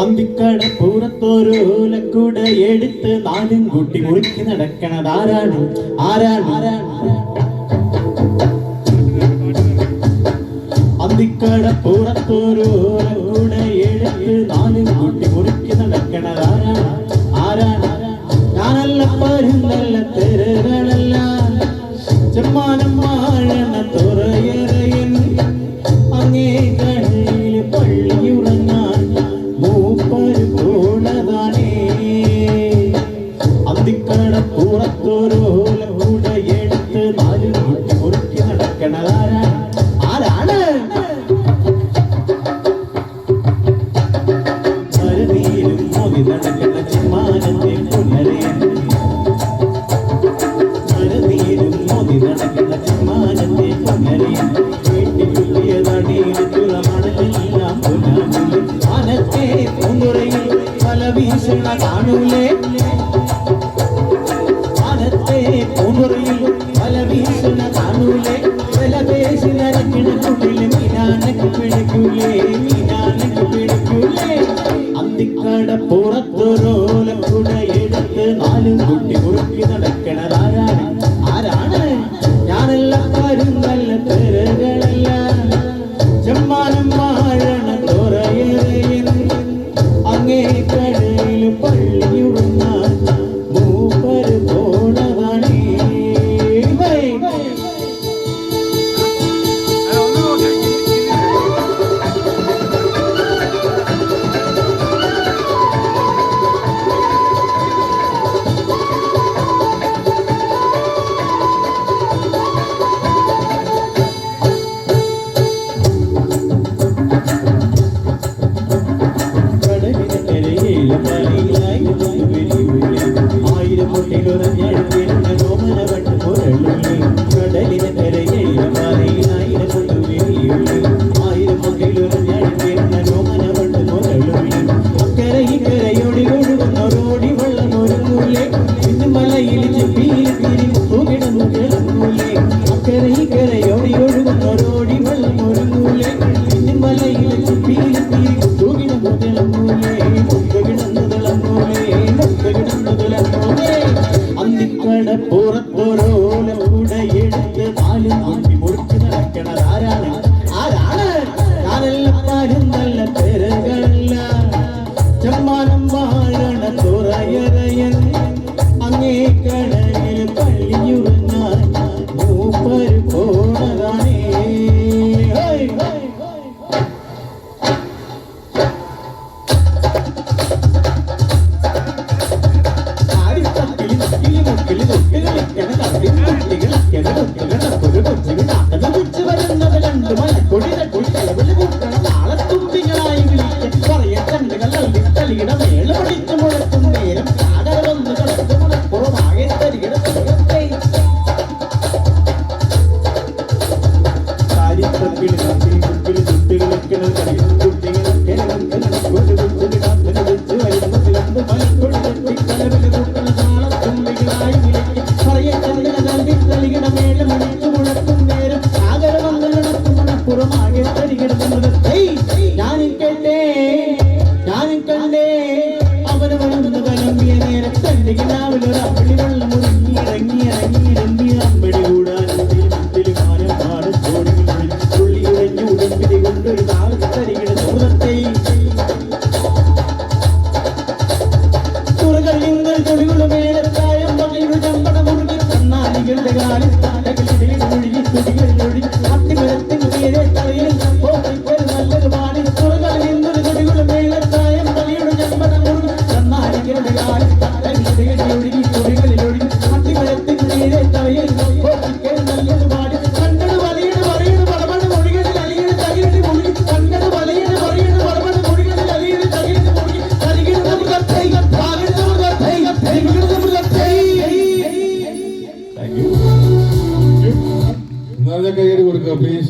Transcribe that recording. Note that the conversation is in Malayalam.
അന്തിക്കട പൂരത്തോരോലക്കൂട എടുത്ത് നാലും കൂട്ടി മുറുക്കി നടക്കണത് ആരാണ് ആരാണ് ആരാണ് അന്തിക്കട പൂരത്തോരോലക്കൂട എടുത്ത് നാലും കൂട്ടി മുറുക്കി നടക്കണത് ആരാണ് ആരാണ് ഞാനല്ല പരുന്നല്ല തെരുകളല്ല ചെമ്മാനം വാഴണ തുറയറയൻ അങ്ങേ കടയിൽ പള്ളിയുറങ്ങാൻ മൂപ്പര് പോണതാണേ അന്തിക്കട പുറത്തോരോല കൂടെ എടുത്ത് നാലും കൂട്ടി മുറുക്കി നടക്കണതാരാണ് ആരാണ് മരുനീരും മോതി നടക്കണ ചെമ്മാനത്തെ പുനരയൻ മരുനീരും മോതി നടക്കണ ചെമ്മാനത്തെ പുനരയൻ വീട്ടിലുള്ളിയതടിയിലുള്ള പുനാമുലി ആനത്തെ പൂങ്കുറയിൽ പല വീശണ കാണൂലേ ആനത്തെ പൂങ്കുറയിൽ പല വീശണ കാണൂലേ പല പേശി നടക്കണ കുട്ടില് മീനാനക്ക് പിടിക്കൂലേ മീനാനക്ക് പിടിക്കൂലേ അന്തിക്കട പുറത്തൊരോല കൂടെ എടുത്ത് നാലും കുട്ടി മുറുക്കി നടക്കണതാരാണ് ആരാണ് ഞാനല്ല പരുന്നല്ല തെരുകളല്ല ചെമ്മാനം വാഴണ തുറയറയൻ അങ്ങേ കടയിൽ പള്ളിയുറങ്ങാൻ മൂപ്പര് പോണതാണേ ആയിരം മുട്ടിലുറഞ്ഞെഴുതിരുന്ന രോമനവട്ട് പുരളുള്ളി കടലിന് കരയില്ല മാറിയിലായിരം കൊണ്ടുവിരിയുള്ളി ആയിരം മുട്ടിലുറഞ്ഞെഴുതിരുന്ന രോമനവട്ട് പുരളുള്ളി അക്കരെ ഇക്കരയോടി ഒഴുകുന്നൊരോടി വെള്ളം ഒരുങ്ങൂലേ ഇന്ന് മലയിൽ ചെപ്പിയിൽ തിരി തൂകിടന്നു കിളങ്ങൂലേ അക്കരെ ഇക്കരയോടി ഒഴുകുന്നൊരോടി വെള്ളം ഒരുങ്ങൂലേ ഇന്ന് മലയിൽ ചെപ്പിയിൽ തിരി തൂകിടന്നു കിളങ്ങൂലേ അന്തിക്കട പുറത്തൊരോല കൂടെ എടുത്ത് നാലും കൂട്ടി മുറുക്കി നടക്കണത് ആരാണ് ആരാണ് ഞാനല്ല പരുന്നല്ല തെരുകളല്ല ചെമ്മാനം വാഴണ തുറയറയൻ അങ്ങേ കടലിൽ പള്ളിയുറങ്ങാൻ മൂപ്പര് പോണതാണേ ഞാനും കണ്ടേ അവന് വളർന്നു കലമ്പിയ നേരം തന്റെ കിനാവിലൊരമ്പടി വെള്ളം ഒരുങ്ങി ഇറങ്ങി ഇറങ്ങി ഇറങ്ങി അമ്പടി കൂടാനും മാനം പാടും തോടികൾ തുള്ളി ഉടഞ്ഞു ഉടമ്പിരി കൊണ്ടൊരു താളത്തരികിട ദൂരത്തെ തുറകളിങ്ങൾ തൊടികളുടെ മേലത്തായം മകയുടെ ചമ്പട മുറുകി കണ്ണാലികളുടെ കാലിൽ താടകളിൽ ഒഴുകി തുടികൾ ഒഴുകി അത്തിമരത്തിന് നേരെ തലയിൽ നല്ലൊരു പാടി തുറകളിൽ നിന്നൊരു തൊടികളുടെ മേലത്തായം മകയുടെ ചമ്പട മുറുകി കണ്ണാലികളുടെ കാലിൽ താടകളിൽ ഒഴുകി തുടികളിൽ ഒഴുകി അത്തിമരത്തിന് നേരെ തലയിൽ നല്ലൊരു പാടി കണ്ണട് വലയുടെ വരയുടെ പടപട മൊഴികളിൽ അലിയുടെ തകിയുടെ മുഴുകി കണ്ണട് വലയുടെ വരയുടെ പടപട മൊഴികളിൽ അലിയുടെ തകിയുടെ മുഴുകി തരികിടുന്ന മൃഗത്തെ ഭാഗിടുന്ന മൃഗത്തെ തരികിടുന്ന മൃഗത്തെ കൈയ്യടി കൊടുക്കുക പ്ലീസ്.